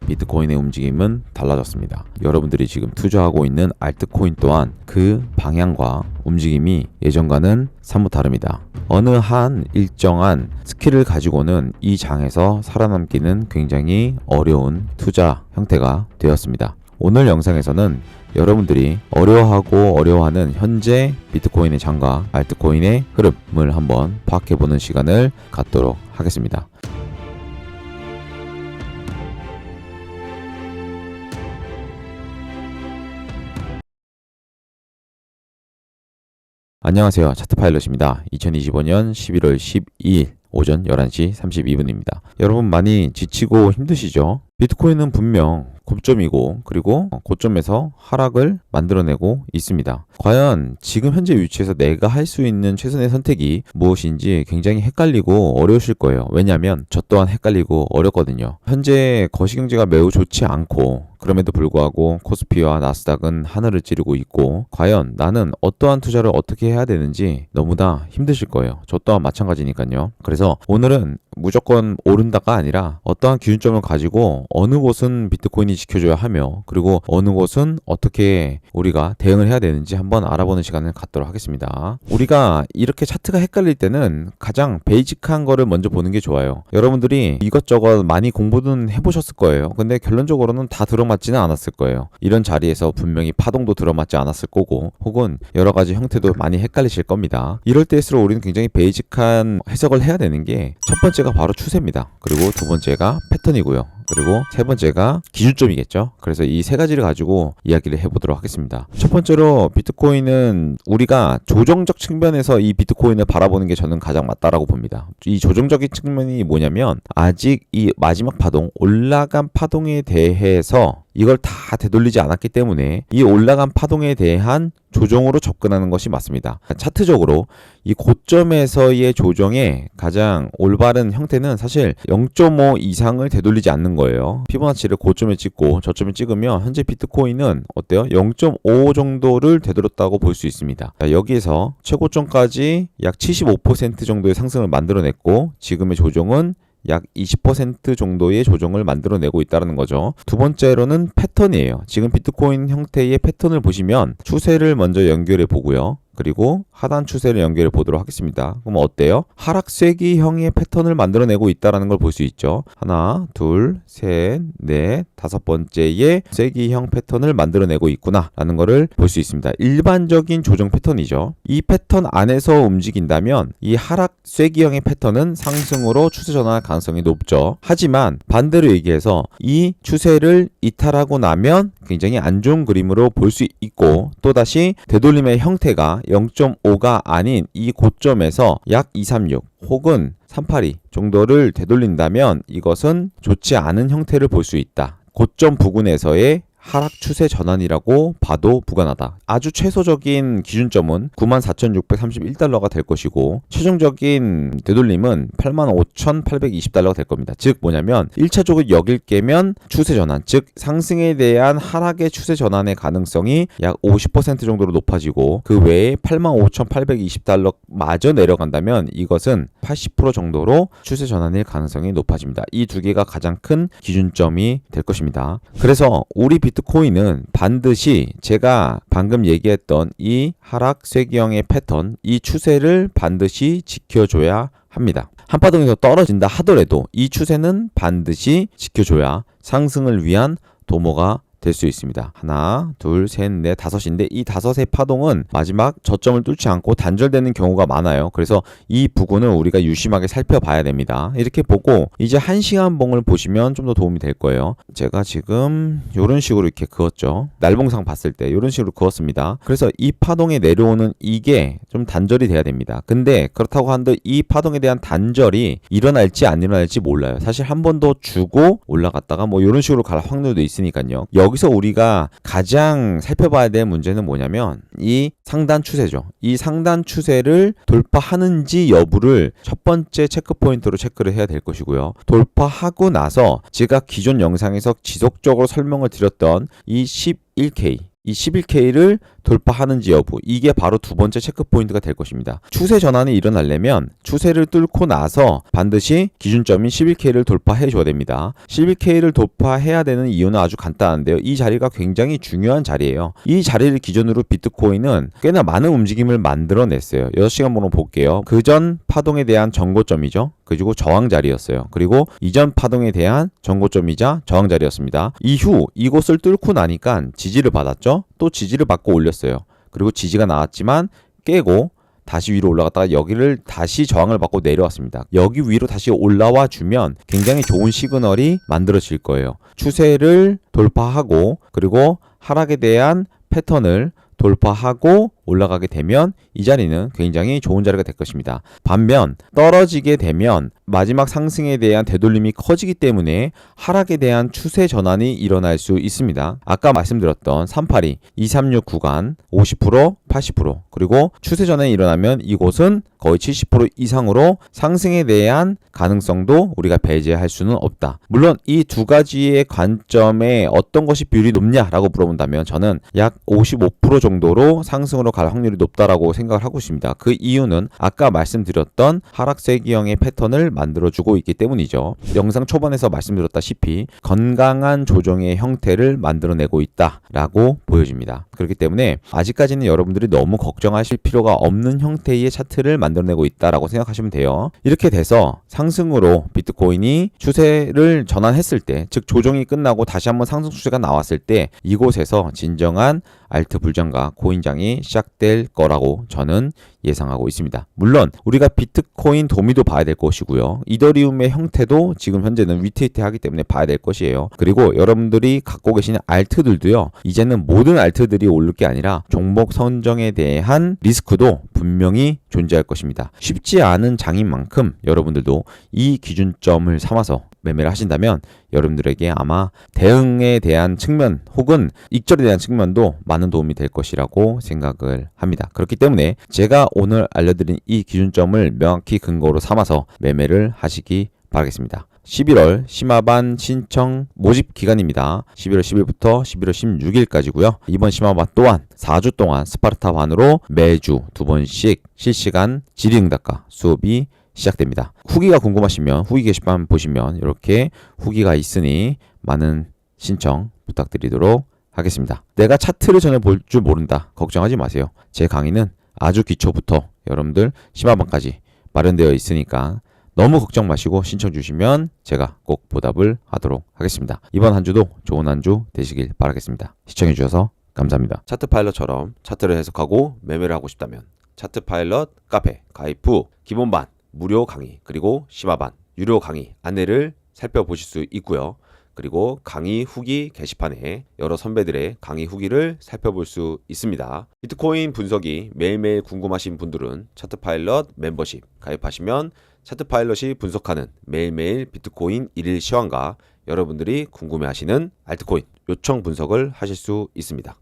비트코인의 움직임은 달라졌습니다. 여러분들이 지금 투자하고 있는 알트코인 또한 그 방향과 움직임이 예전과는 사뭇 다릅니다. 어느 한 일정한 스킬을 가지고는 이 장에서 살아남기는 굉장히 어려운 투자 형태가 되었습니다. 오늘 영상에서는 여러분들이 어려워하는 현재 비트코인의 장과 알트코인의 흐름을 한번 파악해보는 시간을 갖도록 하겠습니다. 안녕하세요. 차트파일럿입니다. 2025년 11월 12일 오전 11시 32분입니다. 여러분 많이 지치고 힘드시죠? 비트코인은 분명 고점이고 그리고 고점에서 하락을 만들어내고 있습니다. 과연 지금 현재 위치에서 내가 할 수 있는 최선의 선택이 무엇인지 굉장히 헷갈리고 어려우실 거예요. 왜냐하면 저 또한 헷갈리고 어렵거든요. 현재 거시경제가 매우 좋지 않고 그럼에도 불구하고 코스피와 나스닥은 하늘을 찌르고 있고 과연 나는 어떠한 투자를 어떻게 해야 되는지 너무나 힘드실 거예요. 저 또한 마찬가지니까요. 그래서 오늘은 무조건 오른다가 아니라 어떠한 기준점을 가지고 어느 곳은 비트코인이 지켜줘야 하며 그리고 어느 곳은 어떻게 우리가 대응을 해야 되는지 한번 알아보는 시간을 갖도록 하겠습니다. 우리가 이렇게 차트가 헷갈릴 때는 가장 베이직한 거를 먼저 보는 게 좋아요. 여러분들이 이것저것 많이 공부는 해보셨을 거예요. 근데 결론적으로는 다 들어맞지는 않았을 거예요. 이런 자리에서 분명히 파동도 들어맞지 않았을 거고 혹은 여러 가지 형태도 많이 헷갈리실 겁니다. 이럴 때일수록 우리는 굉장히 베이직한 해석을 해야 되는 게 첫 번째가 바로 추세입니다. 그리고 두 번째가 패턴이고요. 그리고 세 번째가 기준점이겠죠. 그래서 이 세 가지를 가지고 이야기를 해보도록 하겠습니다. 첫 번째로 비트코인은 우리가 조정적 측면에서 이 비트코인을 바라보는 게 저는 가장 맞다라고 봅니다. 이 조정적인 측면이 뭐냐면 아직 이 마지막 파동, 올라간 파동에 대해서 이걸 다 되돌리지 않았기 때문에 이 올라간 파동에 대한 조정으로 접근하는 것이 맞습니다. 차트적으로 이 고점에서의 조정의 가장 올바른 형태는 사실 0.5 이상을 되돌리지 않는 거예요. 피보나치를 고점에 찍고 저점에 찍으면 현재 비트코인은 어때요? 0.5 정도를 되돌렸다고 볼 수 있습니다. 여기에서 최고점까지 약 75% 정도의 상승을 만들어냈고 지금의 조정은 약 20% 정도의 조정을 만들어내고 있다는 거죠. 두 번째로는 패턴이에요. 지금 비트코인 형태의 패턴을 보시면 추세를 먼저 연결해 보고요. 그리고 하단 추세를 연결해 보도록 하겠습니다. 그럼 어때요? 하락세기형의 패턴을 만들어내고 있다는 걸 볼 수 있죠. 하나, 둘, 셋, 넷, 다섯 번째의 세기형 패턴을 만들어내고 있구나 라는 거를 볼 수 있습니다. 일반적인 조정 패턴이죠. 이 패턴 안에서 움직인다면 이 하락세기형의 패턴은 상승으로 추세 전환할 가능성이 높죠. 하지만 반대로 얘기해서 이 추세를 이탈하고 나면 굉장히 안 좋은 그림으로 볼 수 있고 또다시 되돌림의 형태가 0.5가 아닌 이 고점에서 약 236 혹은 382 정도를 되돌린다면 이것은 좋지 않은 형태를 볼 수 있다. 고점 부근에서의 하락 추세 전환이라고 봐도 무관하다. 아주 최소적인 기준점은 94,631달러가 될 것이고 최종적인 되돌림은 85,820달러가 될 겁니다. 즉 뭐냐면 1차적으로 여길 깨면 추세 전환, 즉 상승에 대한 하락의 추세 전환의 가능성이 약 50% 정도로 높아지고 그 외에 85,820달러 마저 내려간다면 이것은 80% 정도로 추세 전환의 가능성이 높아집니다. 이 두 개가 가장 큰 기준점이 될 것입니다. 그래서 우리 비트코인은 반드시 제가 방금 얘기했던 이 하락 쇠기형의 패턴, 이 추세를 반드시 지켜줘야 합니다. 한파동에서 떨어진다 하더라도 이 추세는 반드시 지켜줘야 상승을 위한 도모가 될 수 있습니다. 하나, 둘, 셋, 넷, 다섯인데 이 다섯의 파동은 마지막 저점을 뚫지 않고 단절되는 경우가 많아요. 그래서 이 부분을 우리가 유심하게 살펴봐야 됩니다. 이렇게 보고 이제 1시간 봉을 보시면 좀 더 도움이 될 거예요. 제가 지금 이런 식으로 이렇게 그었죠. 날봉상 봤을 때 이런 식으로 그었습니다. 그래서 이 파동에 내려오는 이게 좀 단절이 돼야 됩니다. 근데 그렇다고 한들 이 파동에 대한 단절이 일어날지 안 일어날지 몰라요. 사실 한 번 더 주고 올라갔다가 뭐 이런 식으로 갈 확률도 있으니까요. 여기서 우리가 가장 살펴봐야 될 문제는 뭐냐면 이 상단 추세죠. 이 상단 추세를 돌파하는지 여부를 첫 번째 체크 포인트로 체크를 해야 될 것이고요. 돌파하고 나서 제가 기존 영상에서 지속적으로 설명을 드렸던 이 11K 이 11K를 돌파하는지 여부, 이게 바로 두 번째 체크 포인트가 될 것입니다. 추세 전환이 일어나려면 추세를 뚫고 나서 반드시 기준점인 11K를 돌파해 줘야 됩니다. 11K를 돌파해야 되는 이유는 아주 간단한데요. 이 자리가 굉장히 중요한 자리예요. 이 자리를 기준으로 비트코인은 꽤나 많은 움직임을 만들어냈어요. 6시간 번호 볼게요. 그전 파동에 대한 전고점이죠. 그리고 저항 자리였어요. 그리고 이전 파동에 대한 전고점이자 저항 자리였습니다. 이후 이곳을 뚫고 나니까 지지를 받았죠. 또 지지를 받고 올렸어요. 그리고 지지가 나왔지만 깨고 다시 위로 올라갔다가 여기를 다시 저항을 받고 내려왔습니다. 여기 위로 다시 올라와 주면 굉장히 좋은 시그널이 만들어질 거예요. 추세를 돌파하고 그리고 하락에 대한 패턴을 돌파하고 올라가게 되면 이 자리는 굉장히 좋은 자리가 될 것입니다. 반면 떨어지게 되면 마지막 상승에 대한 되돌림이 커지기 때문에 하락에 대한 추세 전환이 일어날 수 있습니다. 아까 말씀드렸던 382, 236 구간 50%, 80% 그리고 추세 전환이 일어나면 이곳은 거의 70% 이상으로 상승에 대한 가능성도 우리가 배제할 수는 없다. 물론 이 두 가지의 관점에 어떤 것이 비율이 높냐라고 물어본다면 저는 약 55% 정도로 상승으로 갈 확률이 높다라고 생각을 하고 있습니다. 그 이유는 아까 말씀드렸던 하락세기형의 패턴을 만들어주고 있기 때문이죠. 영상 초반에서 말씀드렸다시피 건강한 조정의 형태를 만들어내고 있다라고 보여집니다. 그렇기 때문에 아직까지는 여러분들이 너무 걱정하실 필요가 없는 형태의 차트를 만들어내고 있다라고 생각하시면 돼요. 이렇게 돼서 상승으로 비트코인이 추세를 전환했을 때, 즉 조정이 끝나고 다시 한번 상승 추세가 나왔을 때 이곳에서 진정한 알트 불장과 코인장이 시작될 거라고 저는 예상하고 있습니다. 물론 우리가 비트코인 도미도 봐야 될 것이고요. 이더리움의 형태도 지금 현재는 위태위태하기 때문에 봐야 될 것이에요. 그리고 여러분들이 갖고 계시는 알트들도요. 이제는 모든 알트들이 오를 게 아니라 종목 선정에 대한 리스크도 분명히 존재할 것입니다. 쉽지 않은 장인 만큼 여러분들도 이 기준점을 삼아서 매매를 하신다면 여러분들에게 아마 대응에 대한 측면 혹은 익절에 대한 측면도 많은 도움이 될 것이라고 생각을 합니다. 그렇기 때문에 제가 오늘 알려드린 이 기준점을 명확히 근거로 삼아서 매매를 하시기 바라겠습니다. 11월 심화반 신청 모집 기간입니다. 11월 10일부터 11월 16일까지고요. 이번 심화반 또한 4주 동안 스파르타반으로 매주 2번씩 실시간 질의응답과 수업이 시작됩니다. 후기가 궁금하시면 후기 게시판 보시면 이렇게 후기가 있으니 많은 신청 부탁드리도록 하겠습니다. 내가 차트를 전혀 볼 줄 모른다. 걱정하지 마세요. 제 강의는 아주 기초부터 여러분들 심화반까지 마련되어 있으니까 너무 걱정 마시고 신청 주시면 제가 꼭 보답을 하도록 하겠습니다. 이번 한 주도 좋은 한 주 되시길 바라겠습니다. 시청해 주셔서 감사합니다. 차트 파일럿처럼 차트를 해석하고 매매를 하고 싶다면 차트 파일럿 카페 가입 후 기본반 무료 강의 그리고 심화반 유료 강의 안내를 살펴보실 수 있고요. 그리고 강의 후기 게시판에 여러 선배들의 강의 후기를 살펴볼 수 있습니다. 비트코인 분석이 매일매일 궁금하신 분들은 차트 파일럿 멤버십 가입하시면 차트 파일럿이 분석하는 매일매일 비트코인 1일 시황과 여러분들이 궁금해하시는 알트코인 요청 분석을 하실 수 있습니다.